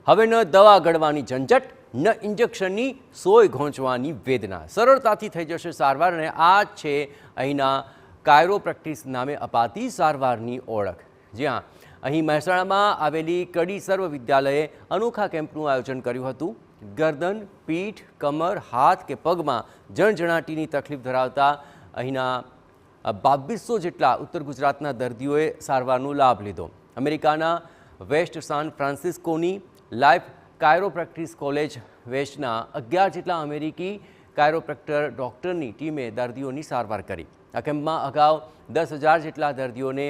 હવે ન દવા ગળવાની ઝંઝટ, ન ઇન્જેક્શનની સોય ઘોંચવાની વેદના, સરળતાથી થઈ જશે સારવાર. અને આ છે અહીંના કાયરોપ્રેક્ટિસ નામે અપાતી સારવારની ઓળખ. જ્યાં અહીં મહેસાણામાં આવેલી કડી સર્વ વિદ્યાલયે અનોખા કેમ્પનું આયોજન કર્યું હતું. ગરદન, પીઠ, કમર, હાથ કે પગમાં જણજણાટીની તકલીફ ધરાવતા અહીંના 2200 જેટલા ઉત્તર ગુજરાતના દર્દીઓએ સારવારનો લાભ લીધો. અમેરિકાના વેસ્ટ સાન ફ્રાન્સિસ્કોની લાઈફ કાયરોપ્રેક્ટિસ કોલેજ વેસ્ટના 11 જેટલા અમેરિકી કાયરોપ્રેક્ટર ડૉક્ટરની ટીમે દર્દીઓની સારવાર કરી. આ કેમ્પમાં અગાઉ 10,000 જેટલા દર્દીઓને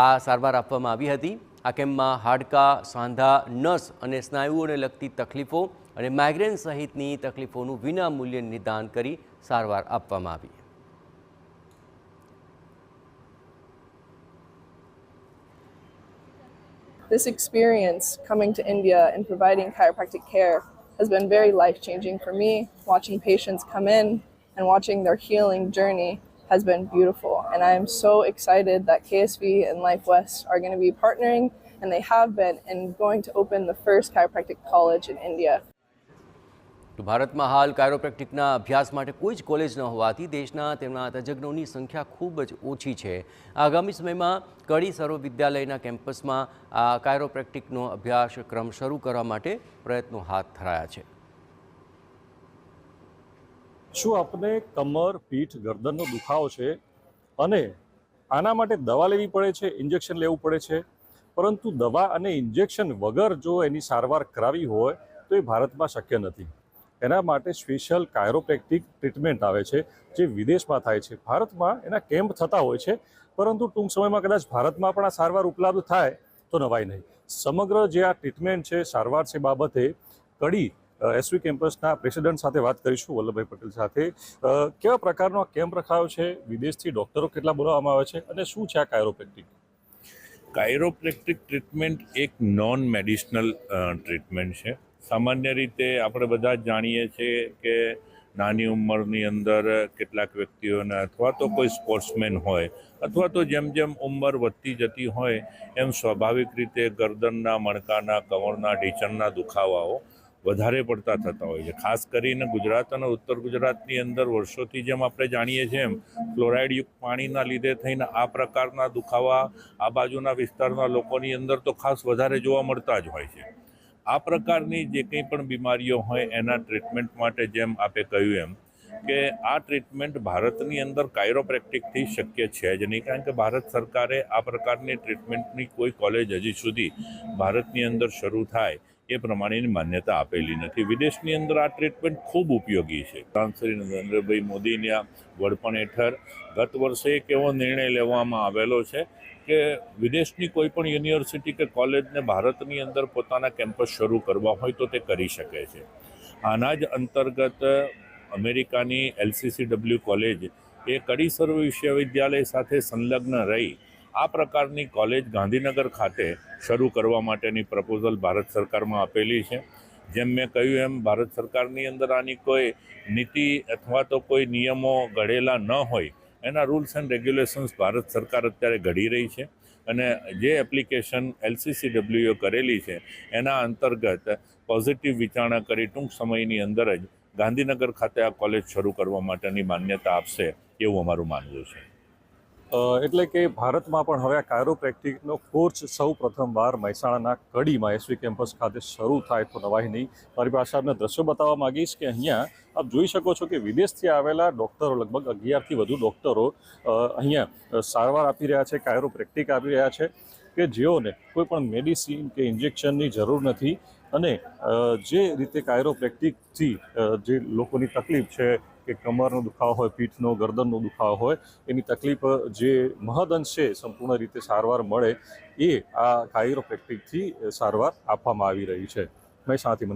આ સારવાર આપવામાં આવી હતી. આ કેમ્પમાં હાડકાં, સાંધા, નસ અને સ્નાયુઓને લગતી તકલીફો અને માઇગ્રેન સહિતની તકલીફોનું વિનામૂલ્યે નિદાન કરી સારવાર આપવામાં આવી. This experience coming to India and providing chiropractic care has been very life-changing for me. Watching patients come in and watching their healing journey has been beautiful. And I am so excited that KSV and Life West are going to be partnering, and they have been, and going to open the first chiropractic college in India. તો ભારતમાં હાલ કાયરોપ્રેક્ટિકના અભ્યાસ માટે કોઈ જ college ન હોવાથી દેશના તેમના તજજ્ઞોની સંખ્યા ખૂબ જ ઓછી છે. આગામી સમયમાં કડી સર્વ વિદ્યાલયના કેમ્પસમાં આ કાયરોપ્રેક્ટિકનો અભ્યાસક્રમ શરૂ કરવા માટે પ્રયત્નો હાથ ધરાયા છે. શું આપને કમર, પીઠ, ગરદનનો દુખાવો છે અને આના માટે દવા લેવી પડે છે, ઇન્જેક્શન લેવું પડે છે, પરંતુ દવા અને ઇન્જેક્શન વગર જો એની સારવાર કરાવી હોય તો એ ભારતમાં શક્ય નથી. એના માટે સ્પેશિયલ કાયરોપ્રેક્ટિક ટ્રીટમેન્ટ આવે છે જે વિદેશમાં થાય છે. ભારતમાં એના કેમ્પ થતા હોય છે, પરંતુ ટૂંક સમયમાં કદાચ ભારતમાં પણ આ સારવાર ઉપલબ્ધ થાય તો નવાઈ નહીં. સમગ્ર જે આ ટ્રીટમેન્ટ છે, સારવાર છે બાબતે કડી એસવી કેમ્પસના પ્રેસિડેન્ટ સાથે વાત કરીશું, વલ્લભભાઈ પટેલ સાથે. કેવા પ્રકારનો આ કેમ્પ રખાયો છે, વિદેશથી ડૉક્ટરો કેટલા બોલાવવામાં આવે છે અને શું છે આ કાયરોપ્રેક્ટિક? કાયરોપ્રેક્ટિક ટ્રીટમેન્ટ એક નોન મેડિસિનલ ટ્રીટમેન્ટ છે. સામાન્ય રીતે આપણે બધા જ જાણીએ છીએ કે નાની ઉંમરની અંદર કેટલાક વ્યક્તિઓને અથવા તો કોઈ સ્પોર્ટ્સમેન હોય અથવા તો જેમ જેમ ઉંમર વધતી જતી હોય એમ સ્વાભાવિક રીતે ગરદનના, મણકાના, કમરના, ઢીંચણના દુખાવાઓ વધારે પડતા થતા હોય છે. ખાસ કરીને ગુજરાત અને ઉત્તર ગુજરાતની અંદર વર્ષોથી જેમ આપણે જાણીએ છીએ એમ ફ્લોરાઇડયુક્ત પાણીના લીધે થઈને આ પ્રકારના દુખાવા આ બાજુના વિસ્તારના લોકોની અંદર તો ખાસ વધારે જોવા મળતા જ હોય છે. આ પ્રકારની જે કંઈ પણ બીમારીઓ હોય એના ટ્રીટમેન્ટ માટે જેમ આપે કહ્યું એમ કે આ ટ્રીટમેન્ટ ભારતની અંદર કાયરોપ્રેક્ટિકથી શક્ય છે જ નહીં, કારણ કે ભારત સરકારે આ પ્રકારની ટ્રીટમેન્ટની કોઈ કોલેજ હજી સુધી ભારતની અંદર શરૂ થાય એ પ્રમાણેની માન્યતા આપેલી નથી. વિદેશની અંદર આ ટ્રીટમેન્ટ ખૂબ ઉપયોગી છે. શ્રી નરેન્દ્રભાઈ મોદીના વડપણ હેઠળ ગત વર્ષે એક એવો નિર્ણય લેવામાં આવેલો છે કે વિદેશની કોઈ પણ યુનિવર્સિટી કે કોલેજને ભારતની અંદર પોતાના કેમ્પસ શરૂ કરવા હોય તો તે કરી શકે છે. આના જ અંતર્ગત અમેરિકાની LCCW કોલેજ એ કડી સર્વ વિશ્વવિદ્યાલય સાથે સંલગ્ન રહી આ પ્રકારની કોલેજ ગાંધીનગર ખાતે શરૂ કરવા માટેની પ્રપોઝલ ભારત સરકારમાં આપેલી છે. જેમ મેં કહ્યું એમ ભારત સરકારની અંદર આની કોઈ નીતિ અથવા તો કોઈ નિયમો ઘડેલા ન હોય, એના રૂલ્સ એન્ડ રેગ્યુલેશન્સ ભારત સરકાર અત્યારે ઘડી રહી છે અને જે એપ્લિકેશન LCCW કરેલી છે એના અંતર્ગત પોઝિટિવ વિચારણા કરી ટૂંક સમયની અંદર જ ગાંધીનગર ખાતે આ કોલેજ શરૂ કરવા માટેની માન્યતા આપશે એવું અમારું માનવું છે. એટલે કે ભારતમાં પણ હવે આ કાયરોપ્રેક્ટિકનો કોર્સ સૌ પ્રથમવાર મહેસાણાના કડીમાં એસવી કેમ્પસ ખાતે શરૂ થાય તો નવાઈ નહીં. મારી પાસે આપને દ્રશ્યો બતાવવા માંગીશ કે અહીંયા આપ જોઈ શકો છો કે વિદેશથી આવેલા ડૉક્ટરો, લગભગ 11થી વધુ ડૉક્ટરો અહીંયા સારવાર આપી રહ્યા છે, કાયરોપ્રેક્ટિક આપી રહ્યા છે કે જેઓને કોઈ પણ મેડિસિન કે ઇન્જેક્શનની જરૂર નથી અને જે રીતે કાયરોપ્રેક્ટિકથી જે લોકોની તકલીફ છે કે કમરનો દુખાવો હોય, પીઠનો, ગરદનનો દુખાવો હોય, એની તકલીફ જે મહદઅંશે સંપૂર્ણ રીતે સારવાર મળે એ આ કાયરોપ્રેક્ટિકથી સારવાર આપવામાં આવી રહી છે. મહેસાણાથી